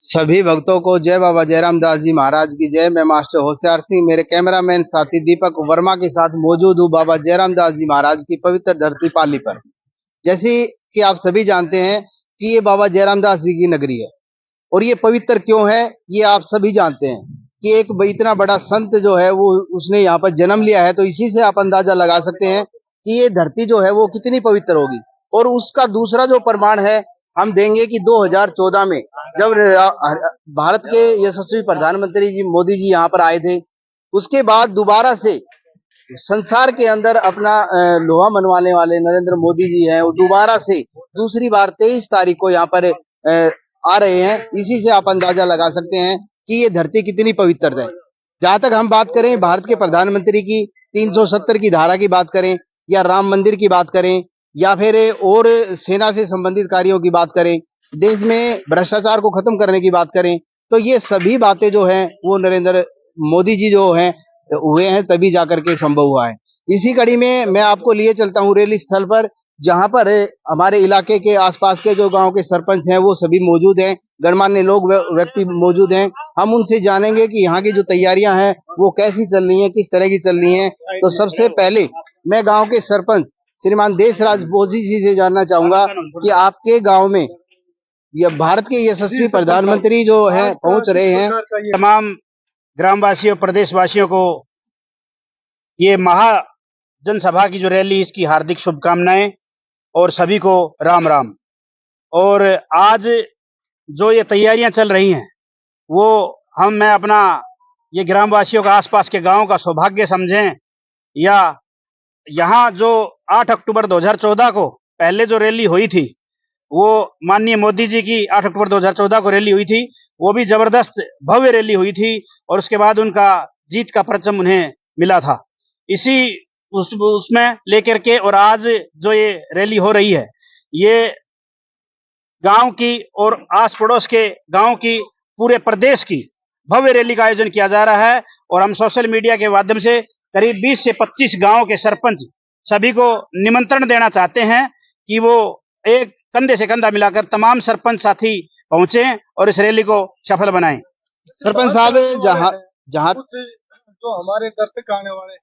सभी भक्तों को जय बाबा जयराम दास जी महाराज की जय। मैं मास्टर होशियार सिंह मेरे कैमरामैन साथी दीपक वर्मा के साथ मौजूद हूँ बाबा जयराम दास जी महाराज की पवित्र धरती पाली पर। जैसे कि आप सभी जानते हैं कि ये बाबा जयराम दास जी की नगरी है और ये पवित्र क्यों है ये आप सभी जानते हैं कि एक इतना बड़ा संत जो है वो उसने यहाँ पर जन्म लिया है, तो इसी से आप अंदाजा लगा सकते हैं कि ये धरती जो है वो कितनी पवित्र होगी। और उसका दूसरा जो प्रमाण है हम देंगे कि 2014 में जब भारत के यशस्वी प्रधानमंत्री जी मोदी जी यहाँ पर आए थे, उसके बाद दोबारा से संसार के अंदर अपना लोहा मनवाने वाले नरेंद्र मोदी जी हैं, वो दोबारा से दूसरी बार 23 तारीख को यहाँ पर आ रहे हैं। इसी से आप अंदाजा लगा सकते हैं कि ये धरती कितनी पवित्र है। जहां तक हम बात करें भारत के प्रधानमंत्री की 370 की धारा की बात करें या राम मंदिर की बात करें या फिर और सेना से संबंधित कार्यों की बात करें, देश में भ्रष्टाचार को खत्म करने की बात करें, तो ये सभी बातें जो हैं वो नरेंद्र मोदी जी जो हैं हुए हैं, तभी जाकर के संभव हुआ है। इसी कड़ी में मैं आपको लिए चलता हूँ रेली स्थल पर, जहां पर हमारे इलाके के आसपास के जो गांव के सरपंच हैं वो सभी मौजूद हैं, गणमान्य लोग व्यक्ति मौजूद हैं। हम उनसे जानेंगे कि यहाँ की जो तैयारियां हैं वो कैसी चल रही हैं, किस तरह की चल रही हैं। तो सबसे पहले मैं गांव के सरपंच श्रीमान देशराज बोजी जी से जानना चाहूंगा कि आपके गांव में ये भारत के यशस्वी प्रधानमंत्री जो है पहुंच रहे हैं, तमाम ग्रामवासियों प्रदेशवासियों को ये महा जनसभा की जो रैली इसकी हार्दिक शुभकामनाएं और सभी को राम राम। और आज जो ये तैयारियां चल रही हैं वो मैं अपना ये ग्रामवासियों का आसपास के गांव का सौभाग्य समझें, या यहाँ जो 8 अक्टूबर 2014 को पहले जो रैली हुई थी वो माननीय मोदी जी की 8 अक्टूबर 2014 को रैली हुई थी, वो भी जबरदस्त भव्य रैली हुई थी और उसके बाद उनका जीत का परचम उन्हें मिला था। इसी उसमें लेकर के और आज जो ये रैली हो रही है ये गांव की और आस पड़ोस के गांव की पूरे प्रदेश की भव्य रैली का आयोजन किया जा रहा है। और हम सोशल मीडिया के माध्यम से करीब 20 से 25 गांव के सरपंच सभी को निमंत्रण देना चाहते हैं कि वो एक कंधे से कंधा मिलाकर तमाम सरपंच साथी पहुंचे और इस रैली को सफल बनाएं। सरपंच साहब जहाँ जहाँ जो हमारे दर्शक आने वाले हैं,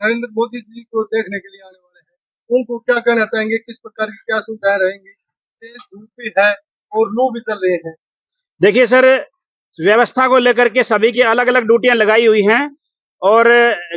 नरेंद्र मोदी जी को देखने के लिए आने वाले हैं, उनको क्या कहना चाहेंगे, किस प्रकार की क्या सुविधाएं रहेंगी? तेज धूप भी है और लू भी चल रहे हैं। देखिए सर, व्यवस्था को लेकर के सभी की अलग अलग ड्यूटियां लगाई हुई हैं और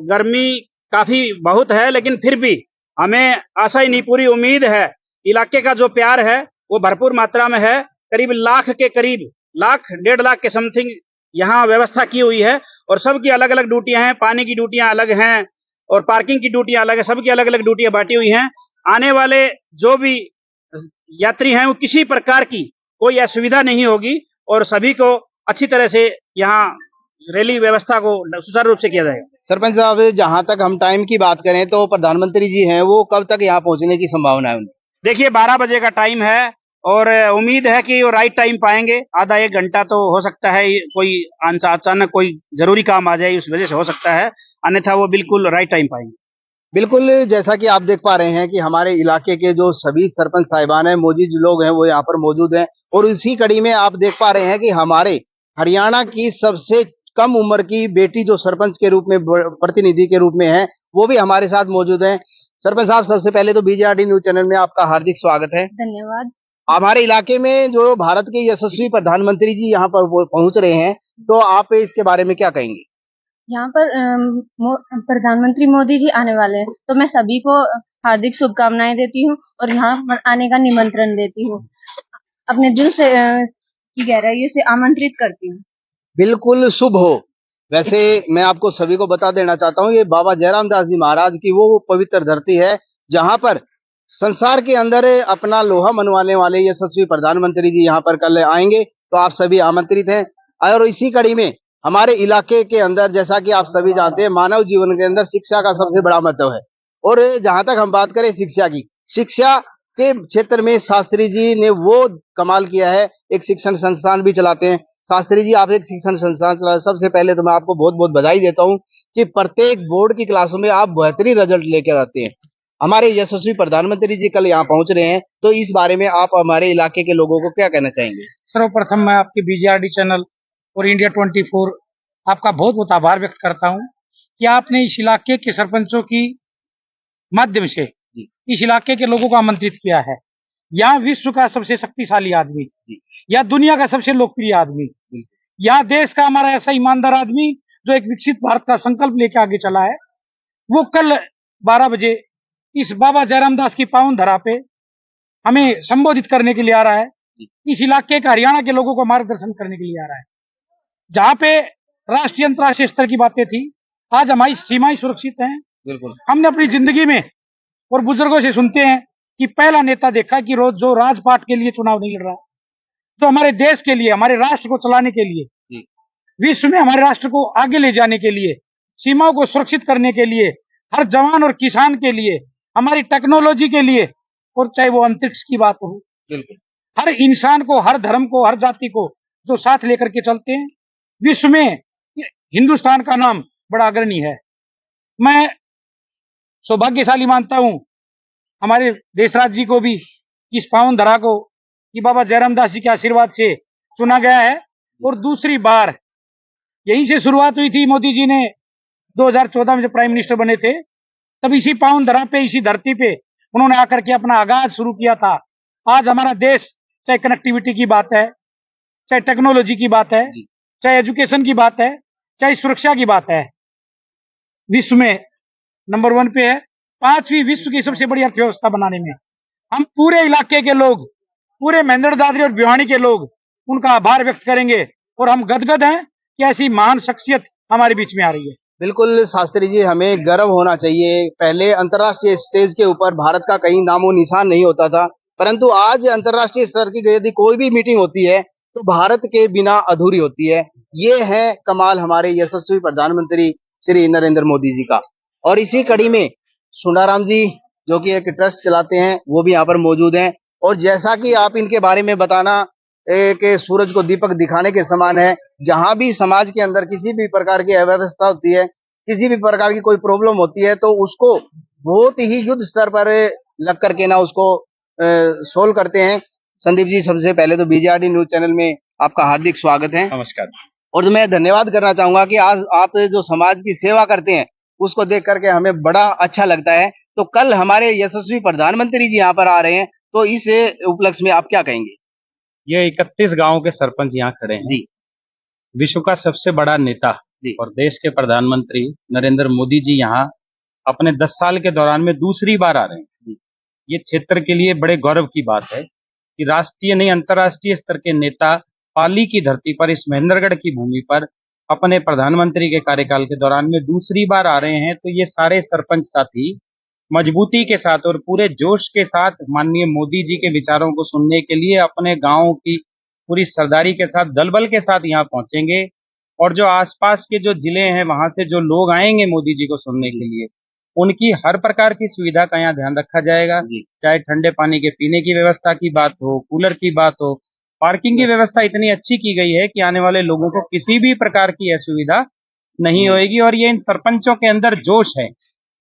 गर्मी काफी बहुत है, लेकिन फिर भी हमें आशा ही नहीं पूरी उम्मीद है। इलाके का जो प्यार है वो भरपूर मात्रा में है। करीब लाख के करीब, लाख 1.5 लाख के समथिंग यहाँ व्यवस्था की हुई है और सबकी अलग अलग ड्यूटियां हैं। पानी की ड्यूटियां अलग हैं और पार्किंग की ड्यूटियां अलग है, सबकी अलग अलग ड्यूटियां बांटी हुई हैं। आने वाले जो भी यात्री हैं वो किसी प्रकार की कोई असुविधा नहीं होगी और सभी को अच्छी तरह से यहाँ रैली व्यवस्था को सुचारू रूप से किया जाएगा। सरपंच साहब जहाँ तक हम टाइम की बात करें तो प्रधानमंत्री जी हैं वो कब तक यहाँ पहुँचने की संभावना है उनकी? देखिए 12 बजे का टाइम है और उम्मीद है कि वो राइट टाइम पाएंगे। आधा 1 घंटा तो हो सकता है कोई अचानक कोई जरूरी काम आ जाए उस वजह से हो सकता है, अन्यथा वो बिल्कुल राइट टाइम पाएंगे। बिल्कुल, जैसा कि आप देख पा रहे हैं कि हमारे इलाके के जो सभी सरपंच साहिबान हैं, मौजूद लोग हैं, वो यहाँ पर मौजूद हैं। और इसी कड़ी में आप देख पा रहे हैं कि हमारे हरियाणा की सबसे कम उम्र की बेटी जो सरपंच के रूप में प्रतिनिधि के रूप में है वो भी हमारे साथ मौजूद है। सरपंच साहब सबसे पहले तो बीजेआरडी न्यूज चैनल में आपका हार्दिक स्वागत है। धन्यवाद। हमारे इलाके में जो भारत के यशस्वी प्रधानमंत्री जी यहाँ पर पहुंच रहे हैं, तो आप इसके बारे में क्या कहेंगे? यहाँ पर प्रधानमंत्री मोदी जी आने वाले हैं, तो मैं सभी को हार्दिक शुभकामनाएं देती हूँ और यहाँ आने का निमंत्रण देती हूँ। अपने दिल से की गहराई से आमंत्रित करती हूँ। बिल्कुल शुभ हो। वैसे मैं आपको सभी को बता देना चाहता हूँ ये बाबा जयराम दास जी महाराज की वो पवित्र धरती है जहाँ पर संसार के अंदर अपना लोहा मनवाने वाले यशस्वी प्रधानमंत्री जी यहाँ पर कल आएंगे, तो आप सभी आमंत्रित हैं। और इसी कड़ी में हमारे इलाके के अंदर जैसा कि आप सभी जानते हैं मानव जीवन के अंदर शिक्षा का सबसे बड़ा महत्व है। और जहां तक हम बात करें शिक्षा की, शिक्षा के क्षेत्र में शास्त्री जी ने वो कमाल किया है, एक शिक्षण संस्थान भी चलाते हैं। शास्त्री जी आप एक शिक्षण संस्थान चला, सबसे पहले तो मैं आपको बहुत बहुत बधाई देता हूँ कि प्रत्येक बोर्ड की क्लासों में आप बेहतरीन रिजल्ट लेकर आते हैं। हमारे यशस्वी प्रधानमंत्री जी कल यहाँ पहुंच रहे हैं, तो इस बारे में आप हमारे इलाके के लोगों को क्या कहना चाहेंगे? सर्वप्रथम मैं आपके बीजेआरडी चैनल और इंडिया 24 आपका बहुत बहुत आभार व्यक्त करता हूं कि आपने इस इलाके के सरपंचों की माध्यम से इस इलाके के लोगों को आमंत्रित किया है। यहाँ विश्व का सबसे शक्तिशाली आदमी, या दुनिया का सबसे लोकप्रिय आदमी, या देश का हमारा ऐसा ईमानदार आदमी जो एक विकसित भारत का संकल्प लेके आगे चला है, वो कल 12 बजे इस बाबा जयराम दास की पावन धरा पे हमें संबोधित करने के लिए आ रहा है। इस इलाके का, हरियाणा के लोगों को मार्गदर्शन करने के लिए आ रहा है। जहाँ पे राष्ट्रीय अंतर्राष्ट्रीय स्तर की बातें थी, आज हमारी सीमाएं सुरक्षित हैं। बिल्कुल। हमने अपनी जिंदगी में और बुजुर्गों से सुनते हैं कि पहला नेता देखा कि रोज जो राजपाट के लिए चुनाव नहीं लड़ रहा, तो हमारे देश के लिए, हमारे राष्ट्र को चलाने के लिए, विश्व में हमारे राष्ट्र को आगे ले जाने के लिए, सीमाओं को सुरक्षित करने के लिए, हर जवान और किसान के लिए, हमारी टेक्नोलॉजी के लिए, और चाहे वो अंतरिक्ष की बात हो, हर इंसान को, हर धर्म को, हर जाति को जो साथ लेकर के चलते हैं, विश्व में हिंदुस्तान का नाम बड़ा अग्रणी है। मैं सौभाग्यशाली मानता हूं हमारे देशराज जी को भी, इस पावन धरा को कि बाबा जयराम दास जी के आशीर्वाद से चुना गया है। और दूसरी बार यहीं से शुरुआत हुई थी। मोदी जी ने 2014 में जब प्राइम मिनिस्टर बने थे, तब इसी पावन धरा पे, इसी धरती पे उन्होंने आकर के अपना आगाज शुरू किया था। आज हमारा देश, चाहे कनेक्टिविटी की बात है, चाहे टेक्नोलॉजी की बात है, चाहे एजुकेशन की बात है, चाहे सुरक्षा की बात है, विश्व में नंबर 1 पे है। 5वीं विश्व की सबसे बड़ी अर्थव्यवस्था बनाने में हम पूरे इलाके के लोग, पूरे महेंद्र दादरी और भिवानी के लोग उनका आभार व्यक्त करेंगे। और हम गदगद हैं कि ऐसी महान शख्सियत हमारे बीच में आ रही है। बिल्कुल शास्त्री जी, हमें गर्व होना चाहिए। पहले अंतर्राष्ट्रीय स्टेज के ऊपर भारत का कहीं नामो निशान नहीं होता था, परंतु आज अंतर्राष्ट्रीय स्तर की यदि कोई भी मीटिंग होती है तो भारत के बिना अधूरी होती है। ये है कमाल हमारे यशस्वी प्रधानमंत्री श्री नरेंद्र मोदी जी का। और इसी कड़ी में सुनाराम जी, जो कि एक ट्रस्ट चलाते हैं, वो भी यहाँ पर मौजूद हैं। और जैसा कि आप इनके बारे में बताना कि सूरज को दीपक दिखाने के समान है। जहां भी समाज के अंदर किसी भी प्रकार की अव्यवस्था होती है, किसी भी प्रकार की कोई प्रॉब्लम होती है, तो उसको बहुत ही युद्ध स्तर पर लग करके ना उसको सोल्व करते हैं। संदीप जी, सबसे पहले तो बीजेआरडी न्यूज चैनल में आपका हार्दिक स्वागत है। नमस्कार। और मैं धन्यवाद करना चाहूंगा कि आज आप जो समाज की सेवा करते हैं, उसको देख करके हमें बड़ा अच्छा लगता है। तो कल हमारे यशस्वी प्रधानमंत्री जी यहाँ पर आ रहे हैं, तो इस उपलक्ष्य में आप क्या कहेंगे? ये 31 गांव के सरपंच यहाँ खड़े हैं जी। विश्व का सबसे बड़ा नेता जी। और देश के प्रधानमंत्री नरेंद्र मोदी जी यहाँ अपने 10 साल के दौरान में दूसरी बार आ रहे हैं। ये क्षेत्र के लिए बड़े गौरव की बात है कि राष्ट्रीय नहीं, अंतर्राष्ट्रीय स्तर के नेता पाली की धरती पर, इस महेंद्रगढ़ की भूमि पर अपने प्रधानमंत्री के कार्यकाल के दौरान में दूसरी बार आ रहे हैं। तो ये सारे सरपंच साथी मजबूती के साथ और पूरे जोश के साथ माननीय मोदी जी के विचारों को सुनने के लिए अपने गांव की पूरी सरदारी के साथ, दलबल के साथ यहाँ पहुंचेंगे। और जो आसपास के जो जिले हैं, वहां से जो लोग आएंगे मोदी जी को सुनने के लिए, उनकी हर प्रकार की सुविधा का यहाँ ध्यान रखा जाएगा। चाहे ठंडे पानी के पीने की व्यवस्था की बात हो, कूलर की बात हो, पार्किंग की व्यवस्था इतनी अच्छी की गई है कि आने वाले लोगों को किसी भी प्रकार की असुविधा नहीं होगी। और ये इन सरपंचों के अंदर जोश है।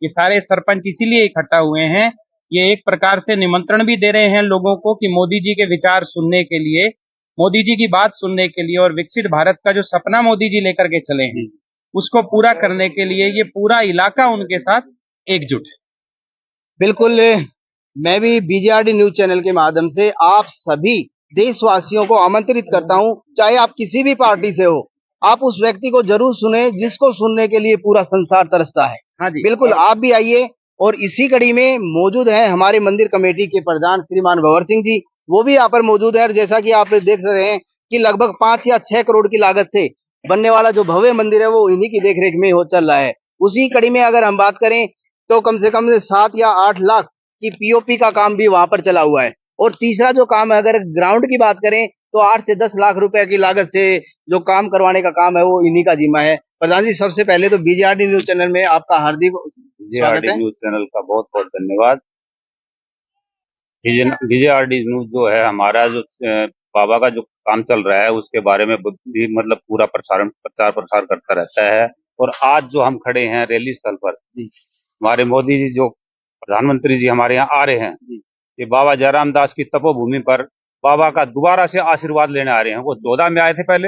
ये सारे सरपंच इसीलिए इकट्ठा हुए हैं। ये एक प्रकार से निमंत्रण भी दे रहे हैं लोगों को कि मोदी जी के विचार सुनने के लिए, मोदी जी की बात सुनने के लिए, और विकसित भारत का जो सपना मोदी जी लेकर के चले हैं, उसको पूरा करने के लिए ये पूरा इलाका उनके साथ एकजुट है। बिल्कुल, मैं भी बीजेआरडी न्यूज चैनल के माध्यम से आप सभी देशवासियों को आमंत्रित करता हूं, चाहे आप किसी भी पार्टी से हो, आप उस व्यक्ति को जरूर सुने जिसको सुनने के लिए पूरा संसार तरसता है। हाँ जी, बिल्कुल, आप भी आइए। और इसी कड़ी में मौजूद हैं हमारे मंदिर कमेटी के प्रधान श्रीमान भंवर सिंह जी, वो भी यहाँ पर मौजूद है। और जैसा कि आप देख रहे हैं कि लगभग 5 या 6 करोड़ की लागत से बनने वाला जो भव्य मंदिर है, वो इन्हीं की देखरेख में हो चल रहा है। उसी कड़ी में अगर हम बात करें तो कम से कम 7 या 8 लाख की पीओपी का काम भी वहां पर चला हुआ है। और तीसरा जो काम है, अगर ग्राउंड की बात करें तो 8 से 10 लाख रुपए की लागत से जो काम करवाने का काम है, वो इन्हीं का जिम्मा है। प्रधान जी, सबसे पहले तो बीजेआरडी न्यूज चैनल में आपका हार्दिक स्वागत है। न्यूज चैनल का बहुत बहुत धन्यवाद। बीजेआरडी न्यूज जो है, हमारा जो बाबा का जो काम चल रहा है उसके बारे में भी मतलब पूरा प्रचार प्रसार करता रहता है। और आज जो हम खड़े हैं रैली स्थल पर, हमारे मोदी जी जो प्रधानमंत्री जी हमारे यहाँ आ रहे हैं जी। कि बाबा जयराम दास की तपोभूमि पर बाबा का दोबारा से आशीर्वाद लेने आ रहे हैं। वो 14 में आए थे पहले,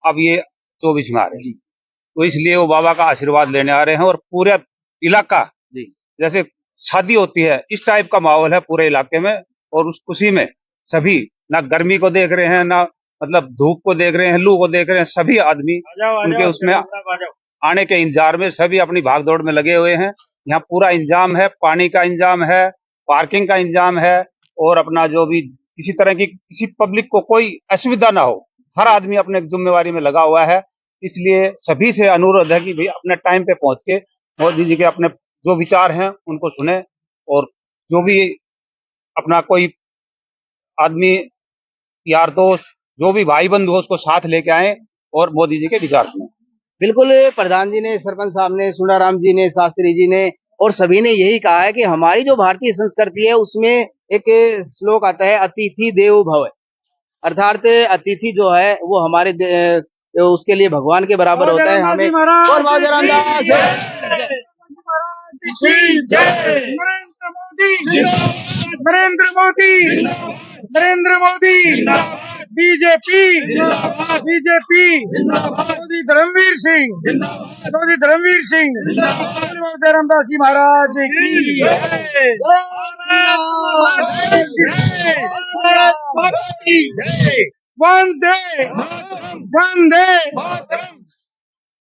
अब ये 24 में आ रहे हैं। तो इसलिए वो बाबा का आशीर्वाद लेने आ रहे हैं और पूरा इलाका जी। जैसे शादी होती है इस टाइप का माहौल है पूरे इलाके में। और उस खुशी में सभी ना गर्मी को देख रहे हैं, ना मतलब धूप को देख रहे हैं, लू को देख रहे हैं। सभी आदमी उनके उसमें आने के इंतजार में सभी अपनी भागदौड़ में लगे हुए हैं। यहाँ पूरा इंतजाम है, पानी का इंतजाम है, पार्किंग का इंतजाम है और अपना जो भी किसी तरह की किसी पब्लिक को कोई असुविधा ना हो, हर आदमी अपने जिम्मेवारी में लगा हुआ है। इसलिए सभी से अनुरोध है कि भाई अपने टाइम पे पहुंच के मोदी जी के अपने जो विचार हैं उनको सुने और जो भी अपना कोई आदमी यार दोस्त जो भी भाई बंधु हो उसको साथ लेके आए और मोदी जी के विचार सुने। बिल्कुल, प्रधान जी ने, सरपंच साहब ने, सुनाराम जी ने, शास्त्री जी ने और सभी ने यही कहा है कि हमारी जो भारतीय संस्कृति है उसमें एक श्लोक आता है, अतिथि देवो भव। अर्थात अतिथि जो है वो हमारे उसके लिए भगवान के बराबर होता है। हमें और बाबा जयराम दास नरेंद्र मोदी, नरेंद्र मोदी, बीजेपी, बीजेपी, मोदी धर्मवीर सिंह, मोदी धर्मवीर सिंह, जयराम दास जी महाराज की वंदे वंदे